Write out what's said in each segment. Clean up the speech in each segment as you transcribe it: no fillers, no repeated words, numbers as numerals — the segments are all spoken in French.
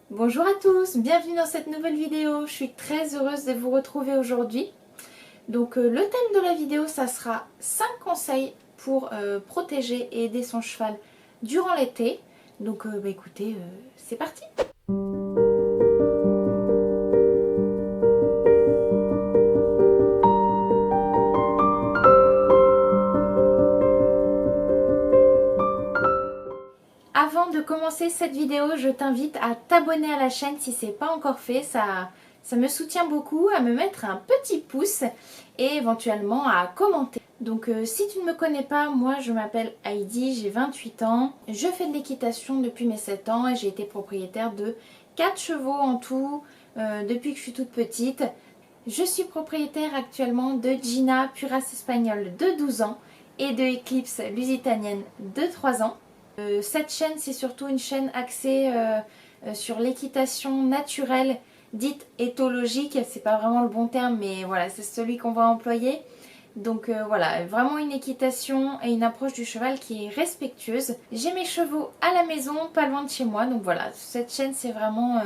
Bonjour à tous, bienvenue dans cette nouvelle vidéo. Je suis très heureuse de vous retrouver aujourd'hui. Donc le thème de la vidéo, ça sera 5 conseils pour protéger et aider son cheval durant l'été. Donc écoutez, c'est parti. Avant de commencer cette vidéo, je t'invite à t'abonner à la chaîne si ce n'est pas encore fait. Ça me soutient beaucoup, à me mettre un petit pouce et éventuellement à commenter. Donc si tu ne me connais pas, moi je m'appelle Heidi, j'ai 28 ans. Je fais de l'équitation depuis mes 7 ans et j'ai été propriétaire de 4 chevaux en tout depuis que je suis toute petite. Je suis propriétaire actuellement de Gina, Purace espagnole de 12 ans et de Eclipse lusitanienne de 3 ans. Cette chaîne, c'est surtout une chaîne axée sur l'équitation naturelle, dite éthologique. C'est pas vraiment le bon terme, mais voilà, c'est celui qu'on va employer. Donc voilà, vraiment une équitation et une approche du cheval qui est respectueuse. J'ai mes chevaux à la maison, pas loin de chez moi. Donc voilà, cette chaîne, c'est vraiment...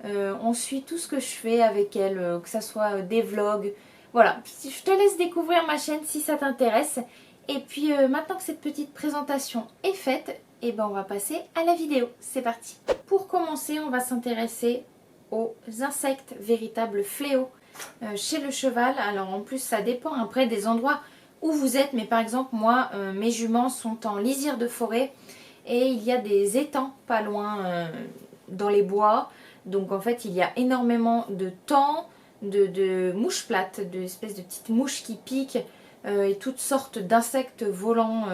on suit tout ce que je fais avec elle, que ce soit des vlogs. Voilà, je te laisse découvrir ma chaîne si ça t'intéresse. Et puis maintenant que cette petite présentation est faite, et ben on va passer à la vidéo. C'est parti. Pour commencer, on va s'intéresser aux insectes, véritables fléaux chez le cheval. Alors en plus ça dépend après des endroits où vous êtes. Mais par exemple moi, mes juments sont en lisière de forêt et il y a des étangs pas loin dans les bois. Donc en fait il y a énormément de thon, de mouches plates, d'espèces de petites mouches qui piquent et toutes sortes d'insectes volants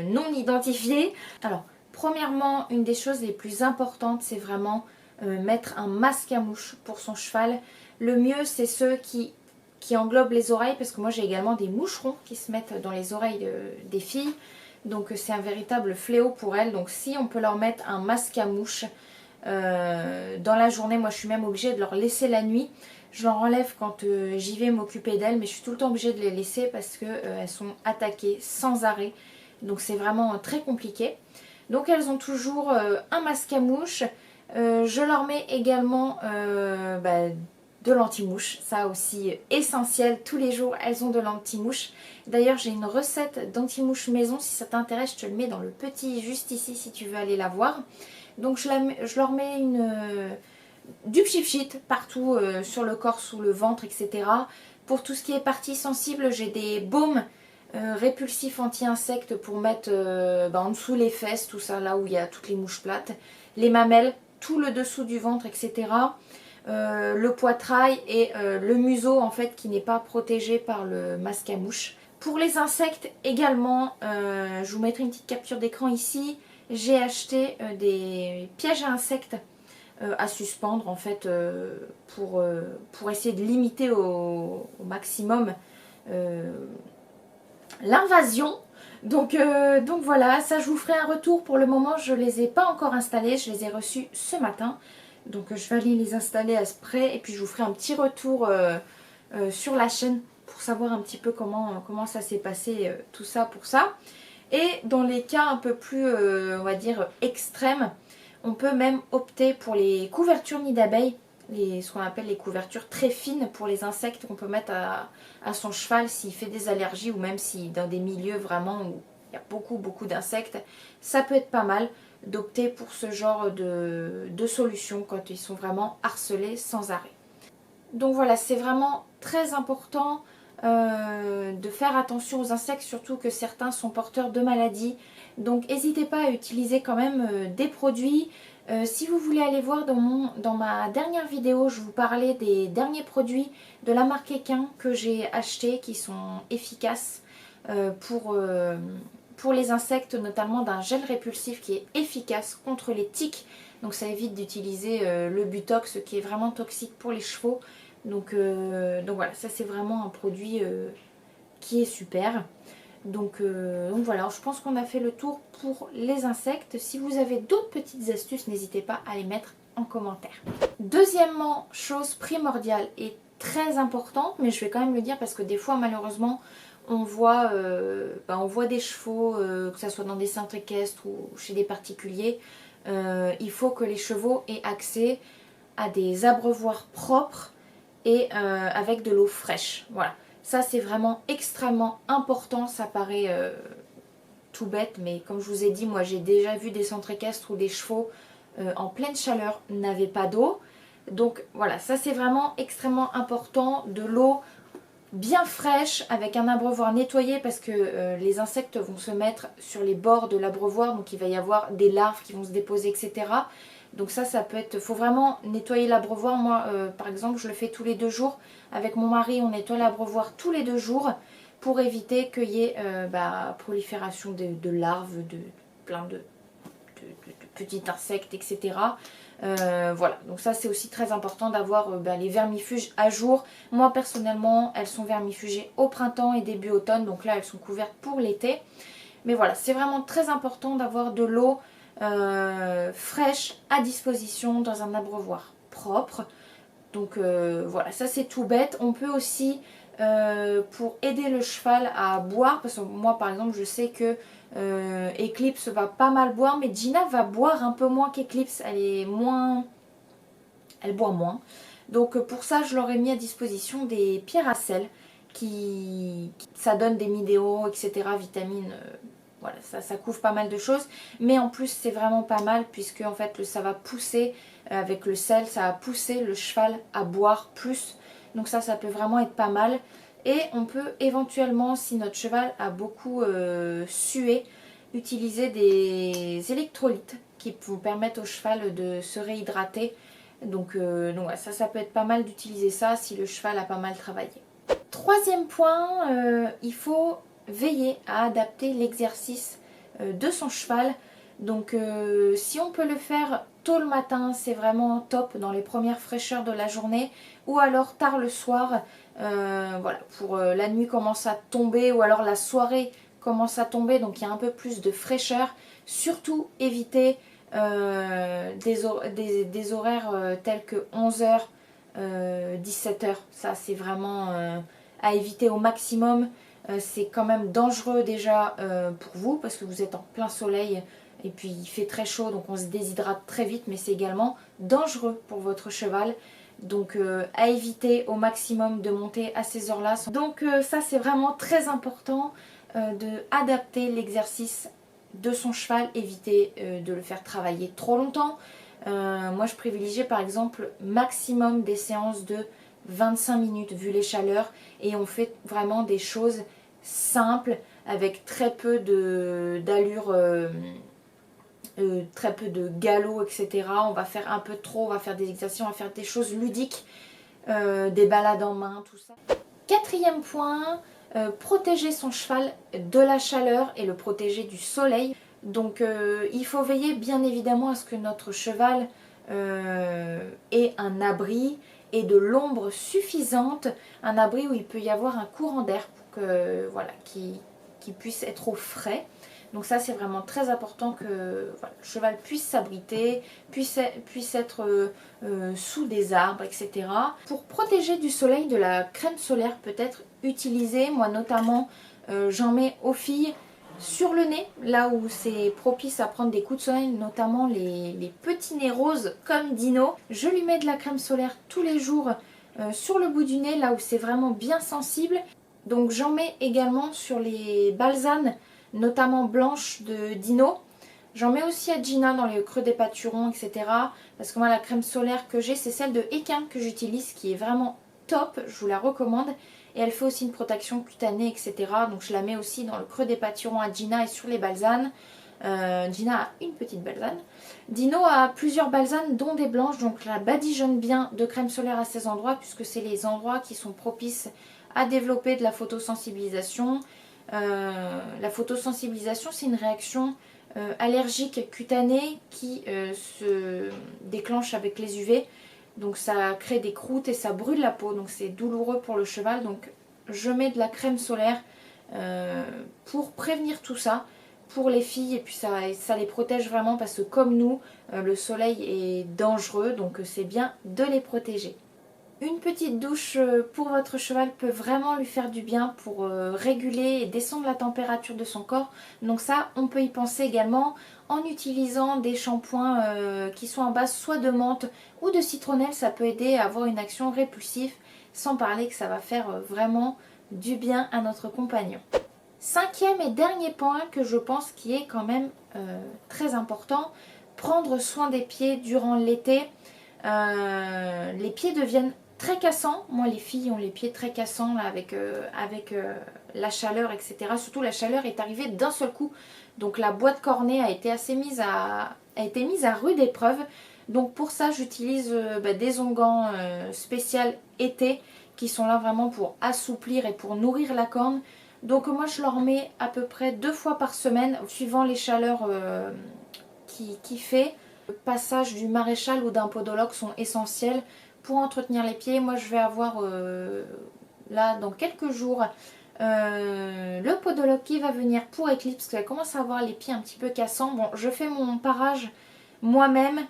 non identifiés. Alors premièrement, une des choses les plus importantes, c'est vraiment mettre un masque à mouche pour son cheval. Le mieux, c'est ceux qui englobent les oreilles, parce que moi j'ai également des moucherons qui se mettent dans les oreilles des filles. Donc c'est un véritable fléau pour elles. Donc si on peut leur mettre un masque à mouche dans la journée, moi je suis même obligée de leur laisser la nuit. Je leur enlève quand j'y vais m'occuper d'elles, mais je suis tout le temps obligée de les laisser parce qu'elles sont attaquées sans arrêt. Donc c'est vraiment très compliqué. Donc elles ont toujours un masque à mouche. Je leur mets également de l'anti-mouche. Ça aussi essentiel. Tous les jours elles ont de l'anti-mouche. D'ailleurs j'ai une recette d'anti-mouche maison. Si ça t'intéresse, je te le mets dans le petit juste ici si tu veux aller la voir. Donc je leur mets du pchit partout sur le corps, sous le ventre, etc. Pour tout ce qui est partie sensible, j'ai des baumes répulsifs anti-insectes pour mettre en dessous les fesses, tout ça, là où il y a toutes les mouches plates, les mamelles, tout le dessous du ventre, etc. Le poitrail et le museau en fait qui n'est pas protégé par le masque à mouche. Pour les insectes également, je vous mettrai une petite capture d'écran ici. J'ai acheté des pièges à insectes à suspendre en fait pour essayer de limiter au maximum l'invasion. Donc voilà, ça je vous ferai un retour. Pour le moment je ne les ai pas encore installés, je les ai reçus ce matin. Donc je vais aller les installer à ce près et puis je vous ferai un petit retour sur la chaîne pour savoir un petit peu comment ça s'est passé tout ça pour ça. Et dans les cas un peu plus, on va dire, extrêmes, on peut même opter pour les couvertures nid d'abeilles, ce qu'on appelle les couvertures très fines pour les insectes qu'on peut mettre à son cheval s'il fait des allergies ou même si dans des milieux vraiment où il y a beaucoup d'insectes. Ça peut être pas mal d'opter pour ce genre de solution quand ils sont vraiment harcelés sans arrêt. Donc voilà, c'est vraiment très important de faire attention aux insectes, surtout que certains sont porteurs de maladies. Donc n'hésitez pas à utiliser quand même des produits. Si vous voulez aller voir dans ma dernière vidéo, je vous parlais des derniers produits de la marque Equin que j'ai achetés qui sont efficaces pour les insectes, notamment d'un gel répulsif qui est efficace contre les tiques. Donc ça évite d'utiliser le Butox qui est vraiment toxique pour les chevaux. Donc voilà, ça c'est vraiment un produit qui est super. Donc voilà, je pense qu'on a fait le tour pour les insectes. Si vous avez d'autres petites astuces, n'hésitez pas à les mettre en commentaire. Deuxièmement, chose primordiale et très importante, mais je vais quand même le dire parce que des fois malheureusement on voit des chevaux, que ce soit dans des centres équestres ou chez des particuliers, il faut que les chevaux aient accès à des abreuvoirs propres et avec de l'eau fraîche. Voilà, ça c'est vraiment extrêmement important. Ça paraît tout bête, mais comme je vous ai dit, moi j'ai déjà vu des centres équestres où des chevaux en pleine chaleur n'avaient pas d'eau. Donc voilà, ça c'est vraiment extrêmement important. De l'eau bien fraîche avec un abreuvoir nettoyé, parce que les insectes vont se mettre sur les bords de l'abreuvoir, donc il va y avoir des larves qui vont se déposer, etc. Donc ça peut être, faut vraiment nettoyer l'abreuvoir. Moi par exemple je le fais tous les 2 jours avec mon mari, on nettoie l'abreuvoir tous les 2 jours pour éviter qu'il y ait prolifération de larves, de plein de petits insectes, etc. Voilà, donc ça c'est aussi très important d'avoir les vermifuges à jour. Moi personnellement, elles sont vermifugées au printemps et début automne, donc là elles sont couvertes pour l'été. Mais voilà, c'est vraiment très important d'avoir de l'eau fraîche à disposition dans un abreuvoir propre. Donc voilà, ça c'est tout bête. On peut aussi, pour aider le cheval à boire, parce que moi par exemple je sais que Eclipse va pas mal boire, mais Gina va boire un peu moins qu'Eclipse, elle boit moins. Donc pour ça je leur ai mis à disposition des pierres à sel, ça donne des minéraux, etc., vitamines, voilà, ça couvre pas mal de choses, mais en plus c'est vraiment pas mal puisque en fait ça va pousser, avec le sel, ça va pousser le cheval à boire plus. Donc ça peut vraiment être pas mal. Et on peut éventuellement, si notre cheval a beaucoup sué, utiliser des électrolytes qui vont permettre au cheval de se réhydrater. Donc ouais, ça peut être pas mal d'utiliser ça si le cheval a pas mal travaillé. Troisième point, il faut veiller à adapter l'exercice de son cheval. Donc si on peut le faire tôt le matin, c'est vraiment top dans les premières fraîcheurs de la journée, ou alors tard le soir, voilà, pour la nuit commence à tomber, ou alors la soirée commence à tomber, donc il y a un peu plus de fraîcheur. Surtout éviter des horaires tels que 11h, 17h, ça c'est vraiment à éviter au maximum. C'est quand même dangereux déjà pour vous parce que vous êtes en plein soleil et puis il fait très chaud, donc on se déshydrate très vite, mais c'est également dangereux pour votre cheval. Donc à éviter au maximum de monter à ces heures-là. Donc ça c'est vraiment très important de adapter l'exercice de son cheval, éviter de le faire travailler trop longtemps. Moi je privilégie par exemple maximum des séances de 25 minutes vu les chaleurs, et on fait vraiment des choses simples avec très peu d'allure, très peu de galop, etc. On va faire un peu trop, on va faire des exercices, on va faire des choses ludiques, des balades en main, tout ça. Quatrième point, protéger son cheval de la chaleur et le protéger du soleil. Donc il faut veiller bien évidemment à ce que notre cheval ait un abri et de l'ombre suffisante, un abri où il peut y avoir un courant d'air pour que voilà, qu'il puisse être au frais. Donc ça c'est vraiment très important que voilà, le cheval puisse s'abriter, puisse être sous des arbres, etc. Pour protéger du soleil, de la crème solaire peut être utilisée. Moi notamment j'en mets aux filles sur le nez, là où c'est propice à prendre des coups de soleil, notamment les petits nez roses comme Dino. Je lui mets de la crème solaire tous les jours sur le bout du nez, là où c'est vraiment bien sensible. Donc j'en mets également sur les balsanes, notamment blanches de Dino. J'en mets aussi à Gina dans les creux des pâturons, etc. Parce que moi la crème solaire que j'ai, c'est celle de Equin que j'utilise, qui est vraiment top, je vous la recommande. Et elle fait aussi une protection cutanée, etc. Donc je la mets aussi dans le creux des pâturons à Gina et sur les balsanes. Gina a une petite balsane. Dino a plusieurs balsanes dont des blanches, donc la badigeonne bien de crème solaire à ces endroits puisque c'est les endroits qui sont propices à développer de la photosensibilisation. La photosensibilisation, c'est une réaction allergique cutanée qui se déclenche avec les UV. Donc ça crée des croûtes et ça brûle la peau, donc c'est douloureux pour le cheval. Donc je mets de la crème solaire pour prévenir tout ça pour les filles, et puis ça les protège vraiment parce que comme nous, le soleil est dangereux, donc c'est bien de les protéger. Une petite douche pour votre cheval peut vraiment lui faire du bien pour réguler et descendre la température de son corps. Donc ça, on peut y penser également en utilisant des shampoings qui sont en base soit de menthe ou de citronnelle. Ça peut aider à avoir une action répulsive, sans parler que ça va faire vraiment du bien à notre compagnon. Cinquième et dernier point que je pense qui est quand même très important, prendre soin des pieds durant l'été. Les pieds deviennent très cassants. Moi, les filles ont les pieds très cassants là, avec la chaleur, etc. Surtout la chaleur est arrivée d'un seul coup. Donc la boîte cornée a été mise à rude épreuve. Donc pour ça, j'utilise des onguents spéciaux été qui sont là vraiment pour assouplir et pour nourrir la corne. Donc moi, je leur mets à peu près 2 fois par semaine, suivant les chaleurs qui fait. Le passage du maréchal ou d'un podologue sont essentiels pour entretenir les pieds. Moi je vais avoir là dans quelques jours le podologue qui va venir pour Eclipse parce qu'elle commence à avoir les pieds un petit peu cassants. Bon, je fais mon parage moi-même,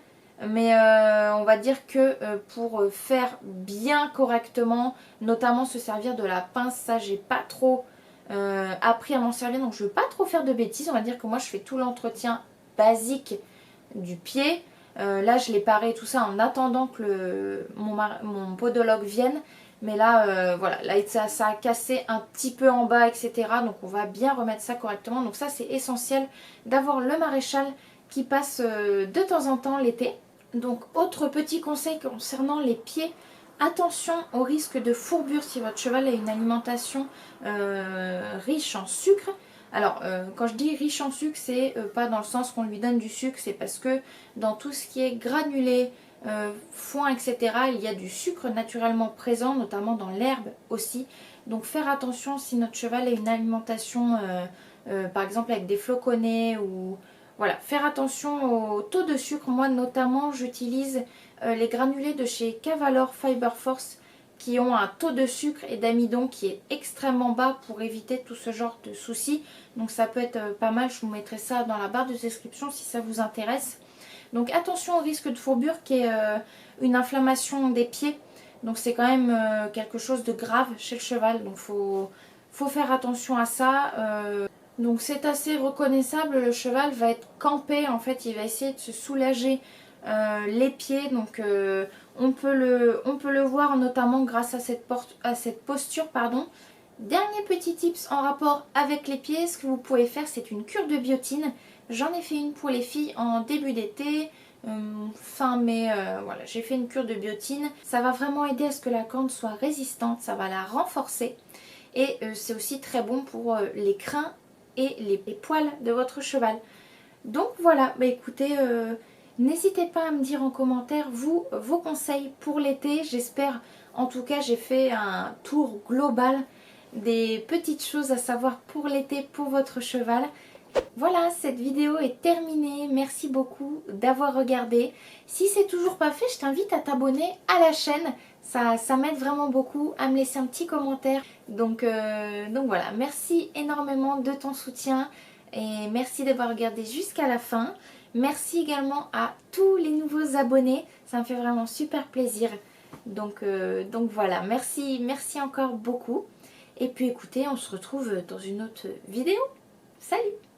mais on va dire que pour faire bien correctement, notamment se servir de la pince, ça j'ai pas trop appris à m'en servir, donc je veux pas trop faire de bêtises. On va dire que moi je fais tout l'entretien basique du pied. Là je l'ai paré tout ça en attendant que mon podologue vienne. Mais là voilà, là ça a cassé un petit peu en bas, etc. Donc on va bien remettre ça correctement. Donc ça c'est essentiel d'avoir le maréchal qui passe de temps en temps l'été. Donc autre petit conseil concernant les pieds, attention au risque de fourbure si votre cheval a une alimentation riche en sucre. Alors, quand je dis riche en sucre, c'est pas dans le sens qu'on lui donne du sucre, c'est parce que dans tout ce qui est granulé, foin, etc., il y a du sucre naturellement présent, notamment dans l'herbe aussi. Donc faire attention si notre cheval a une alimentation, par exemple avec des floconnés ou... Voilà, faire attention au taux de sucre. Moi notamment, j'utilise les granulés de chez Cavalor Fiber Force qui ont un taux de sucre et d'amidon qui est extrêmement bas pour éviter tout ce genre de soucis. Donc ça peut être pas mal, je vous mettrai ça dans la barre de description si ça vous intéresse. Donc attention au risque de fourbure qui est une inflammation des pieds. Donc c'est quand même quelque chose de grave chez le cheval, donc faut faire attention à ça. Donc c'est assez reconnaissable, le cheval va être campé, en fait il va essayer de se soulager les pieds, donc on peut le voir notamment grâce à cette posture, pardon. Dernier petit tips en rapport avec les pieds, ce que vous pouvez faire c'est une cure de biotine. J'en ai fait une pour les filles en début d'été, fin mai, voilà, j'ai fait une cure de biotine. Ça va vraiment aider à ce que la corne soit résistante, ça va la renforcer et c'est aussi très bon pour les crins et les poils de votre cheval. Donc voilà, bah écoutez, n'hésitez pas à me dire en commentaire vos conseils pour l'été. J'espère, en tout cas j'ai fait un tour global des petites choses à savoir pour l'été pour votre cheval. Voilà, cette vidéo est terminée. Merci beaucoup d'avoir regardé. Si c'est toujours pas fait, je t'invite à t'abonner à la chaîne. Ça m'aide vraiment beaucoup à me laisser un petit commentaire. Donc voilà, merci énormément de ton soutien et merci d'avoir regardé jusqu'à la fin. Merci également à tous les nouveaux abonnés. Ça me fait vraiment super plaisir. Donc voilà, merci encore beaucoup. Et puis écoutez, on se retrouve dans une autre vidéo. Salut!